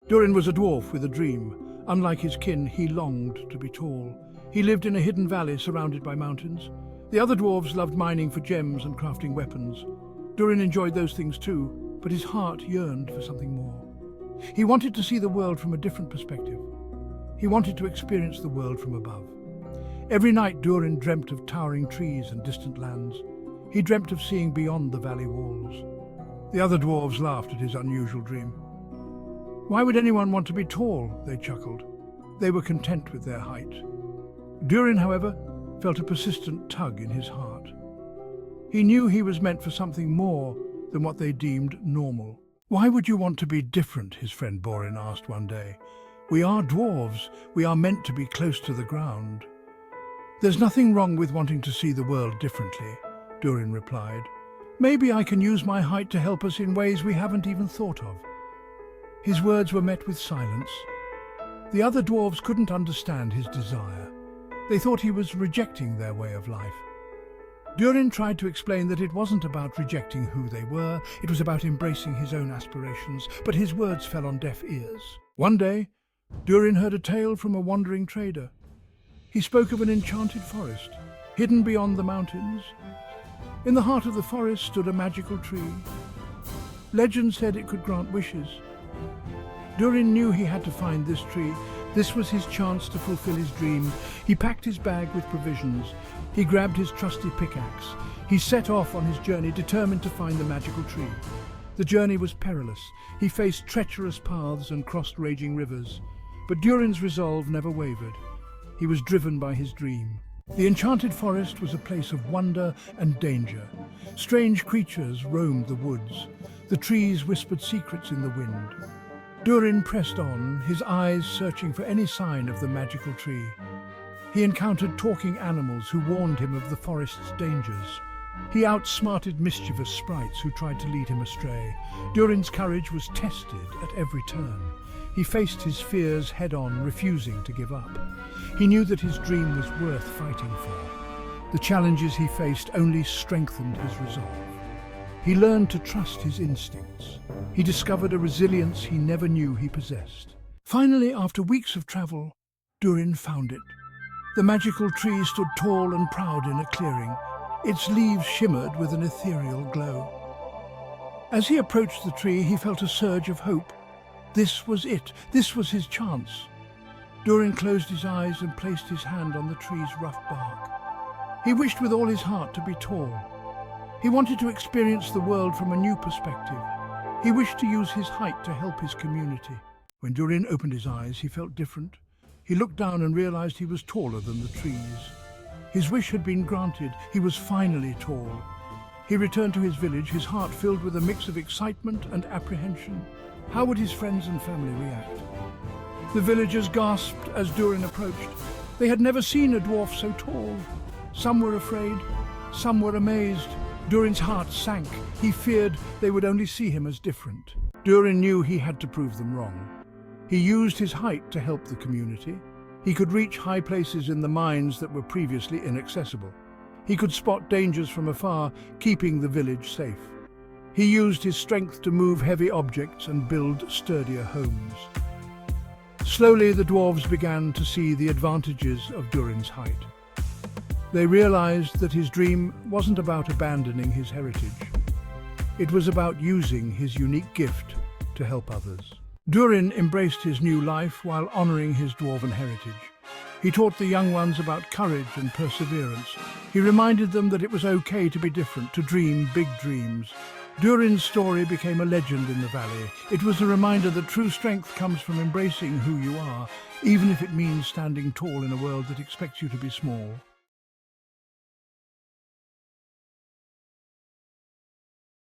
Durin was a dwarf with a dream. Unlike his kin, he longed to be tall. He lived in a hidden valley surrounded by mountains. The other dwarves loved mining for gems and crafting weapons. Durin enjoyed those things too, but his heart yearned for something more. He wanted to see the world from a different perspective. He wanted to experience the world from above. Every night Durin dreamt of towering trees and distant lands. He dreamt of seeing beyond the valley walls. The other dwarves laughed at his unusual dream. Why would anyone want to be tall? They chuckled. They were content with their height. Durin, however, felt a persistent tug in his heart. He knew he was meant for something more than what they deemed normal. Why would you want to be different? His friend Borin asked one day. We are dwarves. We are meant to be close to the ground. There's nothing wrong with wanting to see the world differently, Durin replied. Maybe I can use my height to help us in ways we haven't even thought of. His words were met with silence. The other dwarves couldn't understand his desire. They thought he was rejecting their way of life. Durin tried to explain that it wasn't about rejecting who they were, it was about embracing his own aspirations, but his words fell on deaf ears. One day, Durin heard a tale from a wandering trader. He spoke of an enchanted forest, hidden beyond the mountains. In the heart of the forest stood a magical tree. Legend said it could grant wishes. Durin knew he had to find this tree. This was his chance to fulfill his dream. He packed his bag with provisions. He grabbed his trusty pickaxe. He set off on his journey, determined to find the magical tree. The journey was perilous. He faced treacherous paths and crossed raging rivers. But Durin's resolve never wavered. He was driven by his dream. The enchanted forest was a place of wonder and danger. Strange creatures roamed the woods. The trees whispered secrets in the wind. Durin pressed on, his eyes searching for any sign of the magical tree. He encountered talking animals who warned him of the forest's dangers. He outsmarted mischievous sprites who tried to lead him astray. Durin's courage was tested at every turn. He faced his fears head-on, refusing to give up. He knew that his dream was worth fighting for. The challenges he faced only strengthened his resolve. He learned to trust his instincts. He discovered a resilience he never knew he possessed. Finally, after weeks of travel, Durin found it. The magical tree stood tall and proud in a clearing. Its leaves shimmered with an ethereal glow. As he approached the tree, he felt a surge of hope. This was it. This was his chance. Durin closed his eyes and placed his hand on the tree's rough bark. He wished with all his heart to be tall. He wanted to experience the world from a new perspective. He wished to use his height to help his community. When Durin opened his eyes, he felt different. He looked down and realized he was taller than the trees. His wish had been granted. He was finally tall. He returned to his village, his heart filled with a mix of excitement and apprehension. How would his friends and family react? The villagers gasped as Durin approached. They had never seen a dwarf so tall. Some were afraid, some were amazed. Durin's heart sank. He feared they would only see him as different. Durin knew he had to prove them wrong. He used his height to help the community. He could reach high places in the mines that were previously inaccessible. He could spot dangers from afar, keeping the village safe. He used his strength to move heavy objects and build sturdier homes. Slowly, the dwarves began to see the advantages of Durin's height. They realized that his dream wasn't about abandoning his heritage. It was about using his unique gift to help others. Durin embraced his new life while honoring his dwarven heritage. He taught the young ones about courage and perseverance. He reminded them that it was okay to be different, to dream big dreams. Durin's story became a legend in the valley. It was a reminder that true strength comes from embracing who you are, even if it means standing tall in a world that expects you to be small.